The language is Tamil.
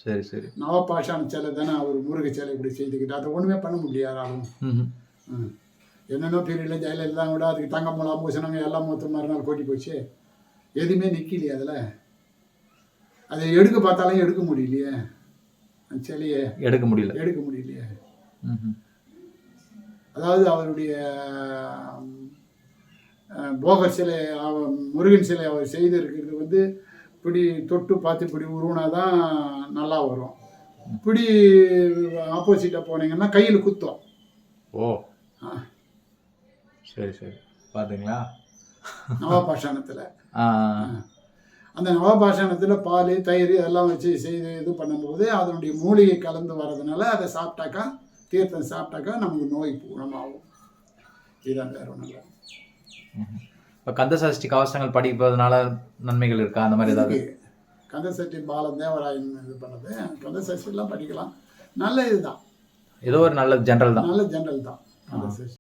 சரி சரி. நவபாஷான சிலை தானே அவர் முருக சிலை இப்படி செய்துக்கிட்டு அதை ஒன்றுமே பண்ண முடியாது. என்னென்ன பீரியடில் ஜெயலலிதா கூட அதுக்கு தங்க மூலம் பூசினாங்க, எல்லாம் மொத்தம் மறுநாள் கொட்டி போச்சு. எதுவுமே நிற்கலையே அதில். அதை எடுக்க பார்த்தாலும் எடுக்க முடியலையே, சிலையே எடுக்க முடியலையே. அதாவது அவருடைய போகர் சிலை, முருகன் சிலை அவர் செய்திருக்கிறது வந்து இப்படி தொட்டு பார்த்து இப்படி உருவினாதான் நல்லா வரும். இப்படி ஆப்போசிட்டாக போனீங்கன்னா கையில் குத்தம். ஓ சரி சரி. பார்த்தீங்களா நவபாஷாணத்தில். அந்த நவபாஷாணத்தில் பால் தயிர் இதெல்லாம் வச்சு செய்து இது பண்ணும்போது அதனுடைய மூலிகை கலந்து வர்றதுனால அதை சாப்பிட்டாக்கா, தீர்த்தம் சாப்பிட்டாக்கா நமக்கு நோய் குணமாகும். இதுதான் வேற ஒன்றும் இல்லை. இப்போ கந்தசஷ்டி கவசங்கள் படிப்பதனால நன்மைகள் இருக்கா? அந்த மாதிரி ஏதாவது? கந்தசஷ்டி பாலம் தேவராயன் இது பண்ணது, கந்தசஷ்டிலாம் படிக்கலாம். நல்ல இதுதான், ஏதோ ஒரு நல்ல ஜென்ரல் தான். நல்ல ஜென்ரல் தான் கந்தசஷ்டி.